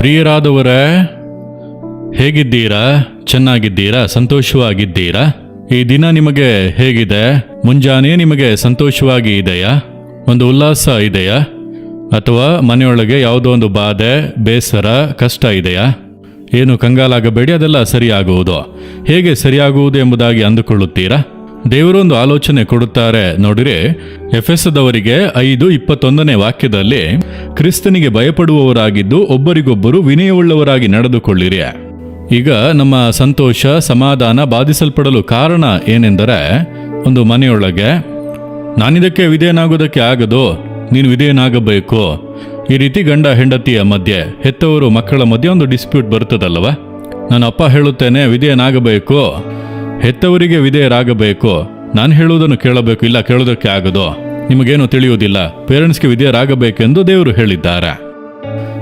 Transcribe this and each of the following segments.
ಪ್ರಿಯರಾದವರೇ, ಹೇಗಿದ್ದೀರಾ? ಚೆನ್ನಾಗಿದ್ದೀರಾ? ಸಂತೋಷವಾಗಿದ್ದೀರಾ? ಈ ದಿನ ನಿಮಗೆ ಹೇಗಿದೆ? ಮುಂಜಾನೆ ನಿಮಗೆ ಸಂತೋಷವಾಗಿ ಇದೆಯಾ? ಒಂದು ಉಲ್ಲಾಸ ಇದೆಯಾ? ಅಥವಾ ಮನೆಯೊಳಗೆ ಯಾವುದೋ ಒಂದು ಬಾಧೆ, ಬೇಸರ, ಕಷ್ಟ ಇದೆಯಾ? ಏನು ಕಂಗಾಲಾಗಬೇಡಿ, ಅದೆಲ್ಲ ಸರಿಯಾಗುವುದು. ಹೇಗೆ ಸರಿಯಾಗುವುದು ಎಂಬುದಾಗಿ ಅಂದುಕೊಳ್ಳುತ್ತೀರಾ? ದೇವರೊಂದು ಆಲೋಚನೆ ಕೊಡುತ್ತಾರೆ ನೋಡಿರಿ. ಎಫೆಸದವರಿಗೆ 5:21 ವಾಕ್ಯದಲ್ಲಿ, ಕ್ರಿಸ್ತನಿಗೆ ಭಯಪಡುವವರಾಗಿದ್ದು ಒಬ್ಬರಿಗೊಬ್ಬರು ವಿನಯವುಳ್ಳವರಾಗಿ ನಡೆದುಕೊಳ್ಳಿರಿ. ಈಗ ನಮ್ಮ ಸಂತೋಷ, ಸಮಾಧಾನ ಬಾಧಿಸಲ್ಪಡಲು ಕಾರಣ ಏನೆಂದರೆ, ಒಂದು ಮನೆಯೊಳಗೆ ನಾನಿದಕ್ಕೆ ವಿಧೇಯನಾಗೋದಕ್ಕೆ ಆಗದು, ನೀನು ವಿಧೇಯನಾಗಬೇಕು. ಈ ರೀತಿ ಗಂಡ ಹೆಂಡತಿಯ ಮಧ್ಯೆ, ಹೆತ್ತವರು ಮಕ್ಕಳ ಮಧ್ಯೆ ಒಂದು ಡಿಸ್ಪ್ಯೂಟ್ ಬರ್ತದಲ್ವ. ನನ್ನ ಅಪ್ಪ ಹೇಳುತ್ತೇನೆ ವಿಧೇಯನಾಗಬೇಕು, ಹೆತ್ತವರಿಗೆ ವಿಧೇಯರಾಗಬೇಕು, ನಾನು ಹೇಳುವುದನ್ನು ಕೇಳಬೇಕು, ಇಲ್ಲ ಕೇಳೋದಕ್ಕೆ ಆಗದು, ನಿಮಗೇನು ತಿಳಿಯುವುದಿಲ್ಲ, ಪೇರೆಂಟ್ಸ್ಗೆ ವಿಧೇಯರಾಗಬೇಕೆಂದು ದೇವರು ಹೇಳಿದ್ದಾರೆ.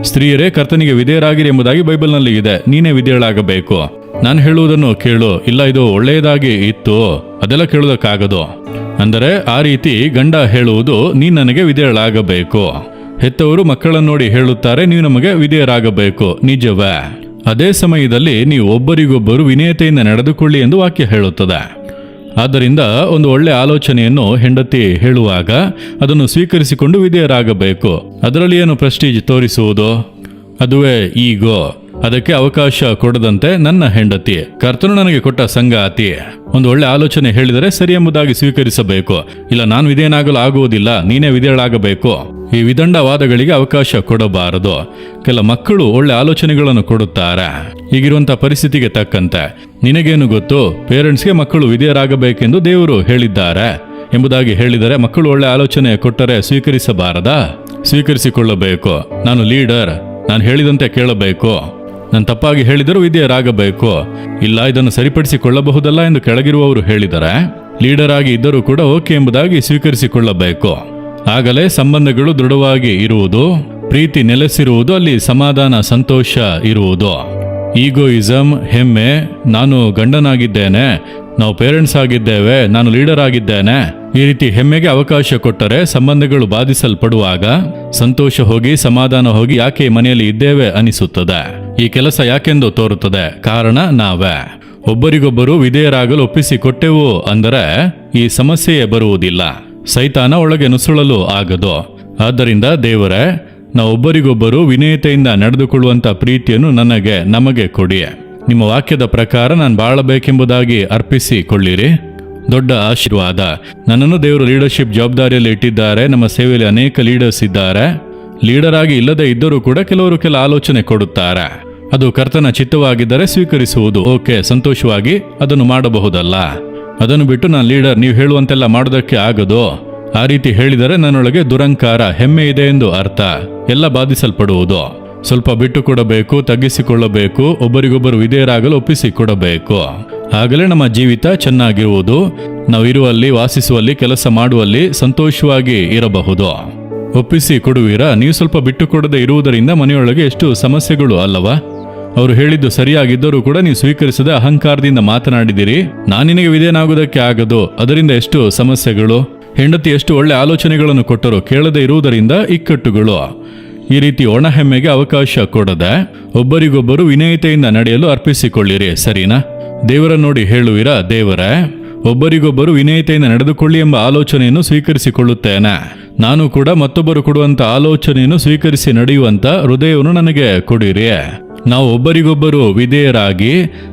ಸ್ತ್ರೀಯರೇ ಕರ್ತನಿಗೆ ವಿಧೇಯರಾಗಿರಿ ಎಂಬುದಾಗಿ ಬೈಬಲ್ನಲ್ಲಿ ಇದೆ. ನೀನೇ ವಿಧೇಯರಾಗಬೇಕು. ನಾನು ಹೇಳುವುದನ್ನು ಕೇಳು, ಇಲ್ಲ ಇದು ಒಳ್ಳೆಯದಾಗಿ ಇತ್ತು, ಅದೆಲ್ಲ ಕೇಳೋದಕ್ಕಾಗದು. ಅಂದರೆ ಆ ರೀತಿ ಗಂಡ ಹೇಳುವುದು, ನೀನು ನನಗೆ ವಿಧೇಯರಾಗಬೇಕು. ಹೆತ್ತವರು ಮಕ್ಕಳನ್ನು ನೋಡಿ ಹೇಳುತ್ತಾರೆ, ನೀವು ನಮಗೆ ವಿಧೇಯರಾಗಬೇಕು. ನಿಜವೇ? ಅದೇ ಸಮಯದಲ್ಲಿ ನೀವು ಒಬ್ಬರಿಗೊಬ್ಬರು ವಿನಯತೆಯಿಂದ ನಡೆದುಕೊಳ್ಳಿ ಎಂದು ವಾಕ್ಯ ಹೇಳುತ್ತದೆ. ಆದ್ದರಿಂದ ಒಂದು ಒಳ್ಳೆ ಆಲೋಚನೆಯನ್ನು ಹೆಂಡತಿ ಹೇಳುವಾಗ ಅದನ್ನು ಸ್ವೀಕರಿಸಿಕೊಂಡು ವಿಧೇಯರಾಗಬೇಕು. ಅದರಲ್ಲಿ ಏನು ಪ್ರೆಸ್ಟೀಜ್ ತೋರಿಸುವುದು? ಅದುವೇ ಈಗೋ. ಅದಕ್ಕೆ ಅವಕಾಶ ಕೊಡದಂತೆ ನನ್ನ ಹೆಂಡತಿ, ಕರ್ತನು ನನಗೆ ಕೊಟ್ಟ ಸಂಗಾತಿ, ಒಂದು ಒಳ್ಳೆ ಆಲೋಚನೆ ಹೇಳಿದರೆ ಸರಿ ಎಂಬುದಾಗಿ ಸ್ವೀಕರಿಸಬೇಕು. ಇಲ್ಲ ನಾನು ವಿಧೇಯನಾಗಲು ಆಗುವುದಿಲ್ಲ, ನೀನೇ ವಿಧೇಯಳಾಗಬೇಕು. ಈ ವಿದಂಡವಾದಗಳಿಗೆ ಅವಕಾಶ ಕೊಡಬಾರದು. ಕೆಲ ಮಕ್ಕಳು ಒಳ್ಳೆ ಆಲೋಚನೆಗಳನ್ನು ಕೊಡುತ್ತಾರೆ. ಈಗಿರುವಂತಹ ಪರಿಸ್ಥಿತಿಗೆ ತಕ್ಕಂತೆ, ನಿನಗೇನು ಗೊತ್ತು, ಪೇರೆಂಟ್ಸ್ಗೆ ಮಕ್ಕಳು ವಿಧೇಯರಾಗಬೇಕೆಂದು ದೇವರು ಹೇಳಿದ್ದಾರೆ ಎಂಬುದಾಗಿ ಹೇಳಿದರೆ, ಮಕ್ಕಳು ಒಳ್ಳೆ ಆಲೋಚನೆ ಕೊಟ್ಟರೆ ಸ್ವೀಕರಿಸಬಾರದಾ? ಸ್ವೀಕರಿಸಿಕೊಳ್ಳಬೇಕು. ನಾನು ಲೀಡರ್, ನಾನು ಹೇಳಿದಂತೆ ಕೇಳಬೇಕು. ನಾನು ತಪ್ಪಾಗಿ ಹೇಳಿದರೂ ವಿಧೇಯರಾಗಬೇಕು. ಇಲ್ಲ ಇದನ್ನು ಸರಿಪಡಿಸಿಕೊಳ್ಳಬಹುದಲ್ಲ ಎಂದು ಕೆಳಗಿರುವವರು ಹೇಳಿದರೆ, ಲೀಡರ್ ಆಗಿ ಇದ್ದರೂ ಕೂಡ ಓಕೆ ಎಂಬುದಾಗಿ ಸ್ವೀಕರಿಸಿಕೊಳ್ಳಬೇಕು. ಆಗಲೇ ಸಂಬಂಧಗಳು ದೃಢವಾಗಿ ಇರುವುದು, ಪ್ರೀತಿ ನೆಲೆಸಿರುವುದು, ಅಲ್ಲಿ ಸಮಾಧಾನ, ಸಂತೋಷ ಇರುವುದು. ಈಗೋಯಿಸಮ್, ಹೆಮ್ಮೆ, ನಾನು ಗಂಡನಾಗಿದ್ದೇನೆ, ನಾವು ಪೇರೆಂಟ್ಸ್ ಆಗಿದ್ದೇವೆ, ನಾನು ಲೀಡರ್ ಆಗಿದ್ದೇನೆ, ಈ ರೀತಿ ಹೆಮ್ಮೆಗೆ ಅವಕಾಶ ಕೊಟ್ಟರೆ ಸಂಬಂಧಗಳು ಬಾಧಿಸಲ್ಪಡುವಾಗ ಸಂತೋಷ ಹೋಗಿ ಸಮಾಧಾನ ಹೋಗಿ ಯಾಕೆ ಮನೆಯಲ್ಲಿ ಇದ್ದೇವೆ ಅನಿಸುತ್ತದೆ. ಈ ಕೆಲಸ ಯಾಕೆಂದು ತೋರುತ್ತದೆ. ಕಾರಣ ನಾವೇ. ಒಬ್ಬರಿಗೊಬ್ಬರು ವಿಧೇಯರಾಗಲು ಒಪ್ಪಿಸಿಕೊಟ್ಟೆವು ಅಂದರೆ ಈ ಸಮಸ್ಯೆಯೇ ಬರುವುದಿಲ್ಲ. ಸೈತಾನ ಒಳಗೆ ನುಸುಳಲು ಆಗದು. ಆದ್ದರಿಂದ ದೇವರೇ, ನಾವು ಒಬ್ಬರಿಗೊಬ್ಬರು ವಿನಯತೆಯಿಂದ ನಡೆದುಕೊಳ್ಳುವಂಥ ಪ್ರೀತಿಯನ್ನು ನಮಗೆ ಕೊಡಿ. ನಿಮ್ಮ ವಾಕ್ಯದ ಪ್ರಕಾರ ನಾನು ಬಾಳಬೇಕೆಂಬುದಾಗಿ ಅರ್ಪಿಸಿಕೊಳ್ಳಿರಿ. ದೊಡ್ಡ ಆಶೀರ್ವಾದ. ನನ್ನನ್ನು ದೇವರು ಲೀಡರ್ಶಿಪ್ ಜವಾಬ್ದಾರಿಯಲ್ಲಿ ಇಟ್ಟಿದ್ದಾರೆ. ನಮ್ಮ ಸೇವೆಯಲ್ಲಿ ಅನೇಕ ಲೀಡರ್ಸ್ ಇದ್ದಾರೆ. ಲೀಡರ್ ಆಗಿ ಇಲ್ಲದೆ ಇದ್ದರೂ ಕೂಡ ಕೆಲವರು ಕೆಲ ಆಲೋಚನೆ ಕೊಡುತ್ತಾರೆ. ಅದು ಕರ್ತನ ಚಿತ್ತವಾಗಿದ್ದರೆ ಸ್ವೀಕರಿಸುವುದು. ಓಕೆ, ಸಂತೋಷವಾಗಿ ಅದನ್ನು ಮಾಡಬಹುದಲ್ಲ. ಅದನ್ನು ಬಿಟ್ಟು ನಾನು ಲೀಡರ್, ನೀವು ಹೇಳುವಂತೆಲ್ಲ ಮಾಡೋದಕ್ಕೆ ಆಗದು, ಆ ರೀತಿ ಹೇಳಿದರೆ ನನ್ನೊಳಗೆ ದುರಂಕಾರ, ಹೆಮ್ಮೆ ಇದೆ ಎಂದು ಅರ್ಥ. ಎಲ್ಲ ಬಾಧಿಸಲ್ಪಡುವುದು. ಸ್ವಲ್ಪ ಬಿಟ್ಟು ಕೊಡಬೇಕು, ತಗ್ಗಿಸಿಕೊಳ್ಳಬೇಕು, ಒಬ್ಬರಿಗೊಬ್ಬರು ವಿಧೇಯರಾಗಲು ಒಪ್ಪಿಸಿಕೊಡಬೇಕು. ಆಗಲೇ ನಮ್ಮ ಜೀವಿತ ಚೆನ್ನಾಗಿರುವುದು. ನಾವು ಇರುವಲ್ಲಿ, ವಾಸಿಸುವಲ್ಲಿ, ಕೆಲಸ ಮಾಡುವಲ್ಲಿ ಸಂತೋಷವಾಗಿ ಇರಬಹುದು. ಒಪ್ಪಿಸಿ ಕೊಡುವಿರಾ? ನೀವು ಸ್ವಲ್ಪ ಬಿಟ್ಟು ಕೊಡದೆ ಇರುವುದರಿಂದ ಮನೆಯೊಳಗೆ ಎಷ್ಟು ಸಮಸ್ಯೆಗಳು ಅಲ್ಲವಾ? ಅವರು ಹೇಳಿದ್ದು ಸರಿಯಾಗಿದ್ದರೂ ಕೂಡ ನೀವು ಸ್ವೀಕರಿಸದೆ ಅಹಂಕಾರದಿಂದ ಮಾತನಾಡಿದಿರಿ. ನಾನಿನಿಗೆ ವಿಧೇಯನಾಗುವುದಕ್ಕೆ ಆಗದು, ಅದರಿಂದ ಎಷ್ಟು ಸಮಸ್ಯೆಗಳು. ಹೆಂಡತಿ ಎಷ್ಟು ಒಳ್ಳೆ ಆಲೋಚನೆಗಳನ್ನು ಕೊಟ್ಟರು, ಕೇಳದೆ ಇರುವುದರಿಂದ ಇಕ್ಕಟ್ಟುಗಳು. ಈ ರೀತಿ ಒಣ ಹೆಮ್ಮೆಗೆ ಅವಕಾಶ ಕೊಡದೆ ಒಬ್ಬರಿಗೊಬ್ಬರು ವಿನಯತೆಯಿಂದ ನಡೆಯಲು ಅರ್ಪಿಸಿಕೊಳ್ಳಿರಿ. ಸರಿನಾ? ದೇವರ ನೋಡಿ ಹೇಳುವಿರಾ, ದೇವರೇ, ಒಬ್ಬರಿಗೊಬ್ಬರು ವಿನಯತೆಯಿಂದ ನಡೆದುಕೊಳ್ಳಿ ಎಂಬ ಆಲೋಚನೆಯನ್ನು ಸ್ವೀಕರಿಸಿಕೊಳ್ಳುತ್ತೇನೆ. ನಾನು ಕೂಡ ಮತ್ತೊಬ್ಬರು ಕೊಡುವಂಥ ಆಲೋಚನೆಯನ್ನು ಸ್ವೀಕರಿಸಿ ನಡೆಯುವಂಥ ಹೃದಯವನ್ನು ನನಗೆ ಕೊಡಿರಿ. ನಾವು ಒಬ್ಬರಿಗೊಬ್ಬರು ವಿಧೇಯರಾಗಿ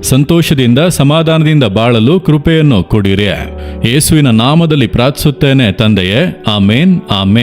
ಸಂತೋಷದಿಂದ ಸಮಾಧಾನದಿಂದ ಬಾಳಲು ಕೃಪೆಯನ್ನು ಕೊಡಿರಿ. ಯೇಸುವಿನ ನಾಮದಲ್ಲಿ ಪ್ರಾರ್ಥಿಸುತ್ತೇನೆ ತಂದೆಯೇ. ಆಮೇನ್, ಆಮೇನ್.